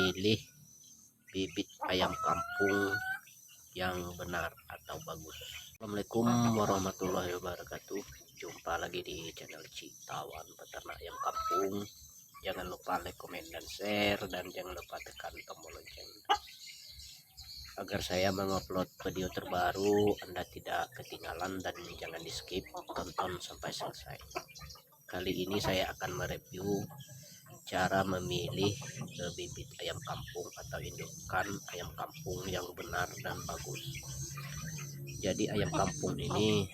memilih bibit ayam kampung yang benar atau bagus. Assalamualaikum warahmatullahi wabarakatuh. Jumpa lagi di channel Citawan Peternak Ayam Kampung. Jangan lupa like, komen, dan share, dan jangan lupa tekan tombol lonceng agar saya mengupload video terbaru Anda tidak ketinggalan, dan jangan di skip, tonton sampai selesai. Kali ini saya akan mereview cara memilih bibit ayam kampung atau indukan ayam kampung yang benar dan bagus. Jadi ayam kampung ini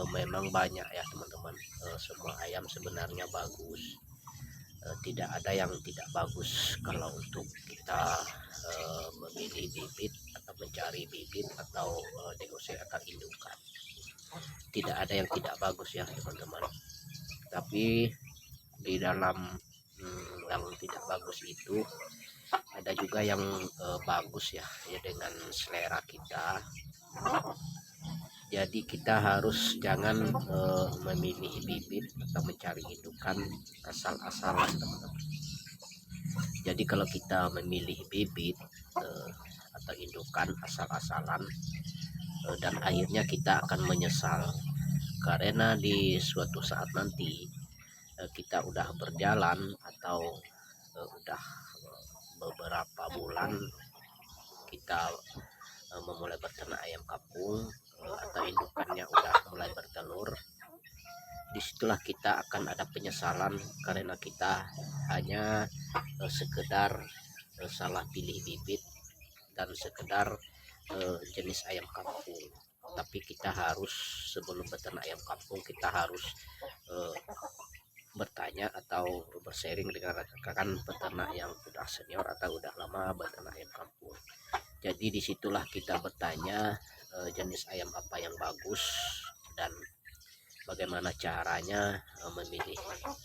memang banyak ya teman-teman. Semua ayam sebenarnya bagus. Tidak ada yang tidak bagus kalau untuk kita memilih bibit atau mencari bibit atau DOC atau indukan. Tidak ada yang tidak bagus ya teman-teman. Tapi di dalam yang tidak bagus itu ada juga yang bagus ya dengan selera kita. Jadi kita harus jangan memilih bibit atau mencari indukan asal-asalan teman-teman. Jadi kalau kita memilih bibit atau indukan asal-asalan dan akhirnya kita akan menyesal, karena di suatu saat nanti kita udah berjalan atau udah beberapa bulan kita memulai berternak ayam kampung atau indukannya udah mulai bertelur, disitulah kita akan ada penyesalan karena kita hanya sekedar salah pilih bibit dan sekedar jenis ayam kampung. Tapi kita harus, sebelum beternak ayam kampung, kita harus bertanya atau bersharing dengan rekan-rekan peternak yang sudah senior atau udah lama beternak ayam kampung. Jadi disitulah kita bertanya jenis ayam apa yang bagus dan bagaimana caranya memilih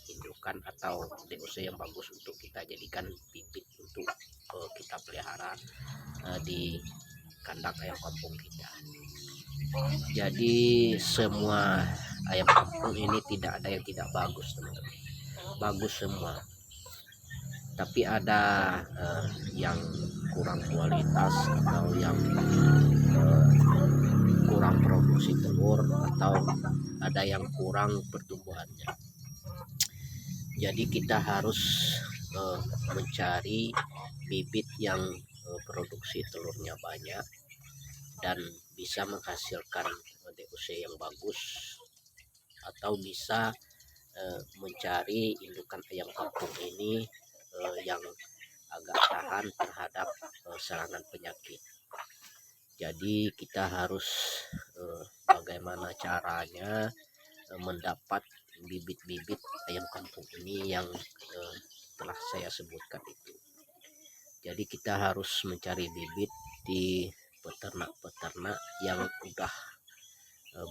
indukan atau DOC yang bagus untuk kita jadikan bibit untuk kita pelihara di kandang ayam kampung kita. Jadi semua ayam kampung ini tidak ada yang tidak bagus teman-teman, bagus semua. Tapi ada yang kurang kualitas atau yang kurang produksi telur atau ada yang kurang pertumbuhannya. Jadi kita harus mencari bibit yang produksi telurnya banyak dan bisa menghasilkan DOC yang bagus, atau bisa mencari indukan ayam kampung ini yang agak tahan terhadap serangan penyakit. Jadi kita harus bagaimana caranya mendapat bibit-bibit ayam kampung ini yang telah saya sebutkan itu. Jadi kita harus mencari bibit di peternak-peternak yang udah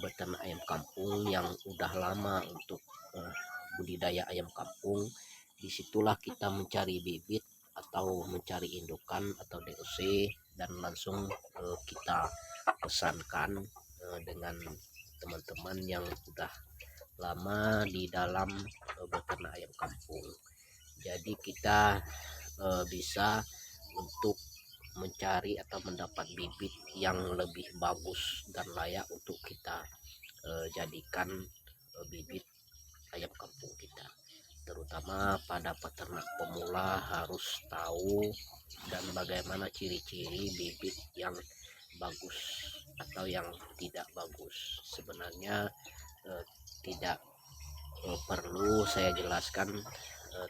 beternak ayam kampung, yang udah lama untuk budidaya ayam kampung. Disitulah kita mencari bibit atau mencari indukan atau DOC dan langsung kita pesankan dengan teman-teman yang udah lama di dalam beternak ayam kampung. Jadi kita bisa untuk mencari atau mendapat bibit yang lebih bagus dan layak untuk kita jadikan bibit ayam kampung kita. Terutama pada peternak pemula harus tahu dan bagaimana ciri-ciri bibit yang bagus atau yang tidak bagus. Sebenarnya tidak perlu saya jelaskan,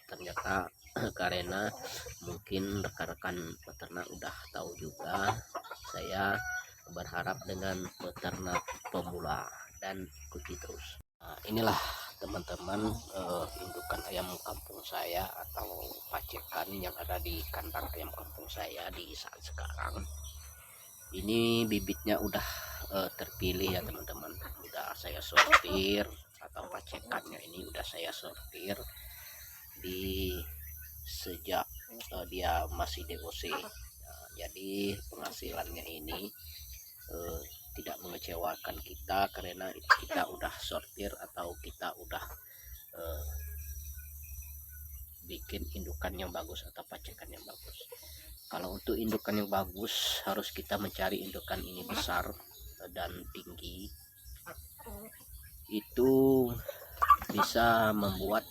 ternyata karena mungkin rekan-rekan peternak udah tahu juga. Saya berharap dengan peternak pemula dan ikuti terus. Nah, inilah teman-teman indukan ayam kampung saya atau pacekan yang ada di kandang ayam kampung saya di saat sekarang. Ini bibitnya udah terpilih ya teman-teman, udah saya sortir, atau pacekannya ini udah saya sortir di sejak dia masih DOC. Jadi penghasilannya ini tidak mengecewakan kita karena kita udah sortir atau kita udah bikin indukan yang bagus atau pacekan yang bagus. Kalau untuk indukan yang bagus harus kita mencari indukan ini besar dan tinggi, itu bisa membuat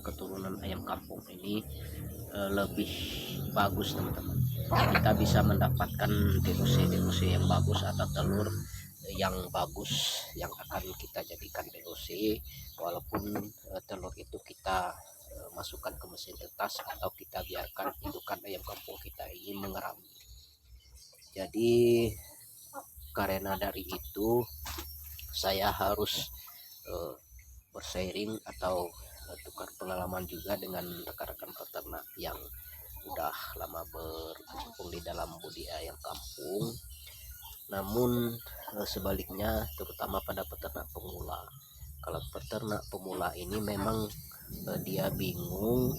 keturunan ayam kampung ini lebih bagus teman-teman. Kita bisa mendapatkan DOC yang bagus atau telur yang bagus yang akan kita jadikan DOC, walaupun telur itu kita masukkan ke mesin tetas atau kita biarkan indukan ayam kampung kita ini mengerami. Jadi karena dari itu saya harus bersharing atau tukar pengalaman juga dengan rekan-rekan peternak yang udah lama berkecimpung di dalam budidaya ayam kampung. Namun sebaliknya, terutama pada peternak pemula, kalau peternak pemula ini memang dia bingung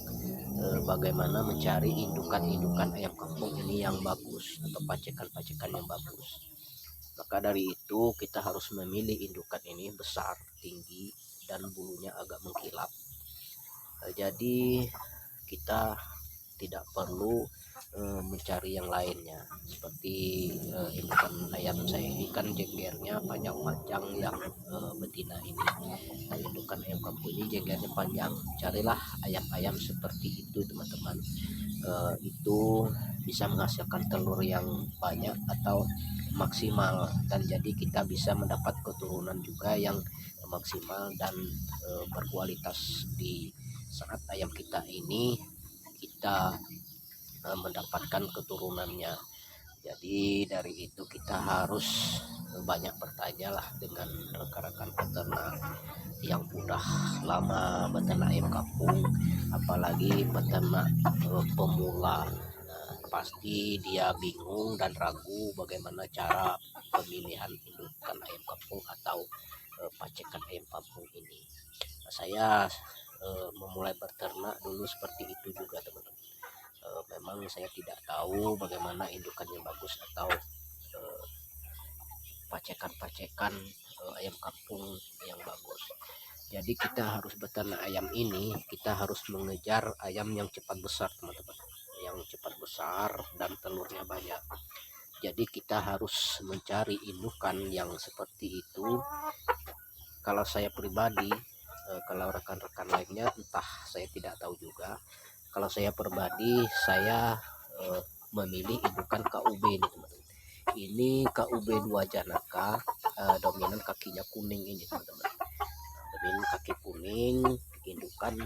bagaimana mencari indukan ayam kampung ini yang bagus atau pacekan yang bagus. Maka dari itu kita harus memilih indukan ini besar, tinggi, dan bulunya agak mengkilap. Jadi kita tidak perlu mencari yang lainnya. Seperti indukan ayam saya ini kan jenggernya panjang-panjang, yang betina ini. Indukan ayam kampung ini jenggernya panjang. Carilah ayam-ayam seperti itu teman-teman. Itu bisa menghasilkan telur yang banyak atau maksimal, dan jadi kita bisa mendapat keturunan juga yang maksimal dan berkualitas di saat ayam kita ini kita mendapatkan keturunannya. Jadi dari itu kita harus banyak bertanyalah dengan rekan-rekan peternak yang udah lama beternak ayam kampung, apalagi peternak pemula. Pasti dia bingung dan ragu bagaimana cara pemilihan indukan ayam kampung atau pacekan ayam kampung ini. Saya memulai berternak dulu seperti itu juga teman-teman. Memang saya tidak tahu bagaimana indukan yang bagus atau pacekan ayam kampung yang bagus. Jadi kita harus beternak ayam ini, kita harus mengejar ayam yang cepat besar teman-teman, yang cepat besar dan telurnya banyak. Jadi kita harus mencari indukan yang seperti itu. Kalau saya pribadi, kalau rekan-rekan lainnya entah, saya tidak tahu juga. Kalau saya pribadi, saya memilih indukan KUB ini teman-teman. Ini KUB 2 Janaka, dominan kakinya kuning ini teman-teman. Dominan kaki kuning, indukan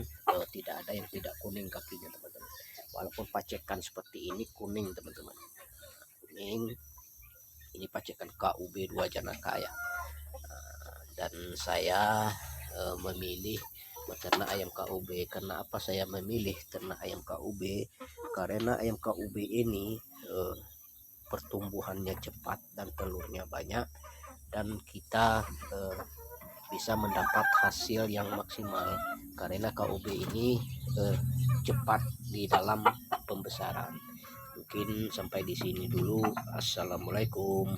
tidak ada yang tidak kuning kakinya teman-teman. Walaupun pacekan seperti ini kuning teman-teman, kuning. Ini pacekan KUB 2 Janaka ya. Dan saya memilih beternak ayam KUB. Karena apa saya memilih ternak ayam KUB? Karena ayam KUB ini pertumbuhannya cepat dan telurnya banyak, dan kita bisa mendapat hasil yang maksimal karena KUB ini cepat di dalam pembesaran. Mungkin sampai di sini dulu. Assalamualaikum.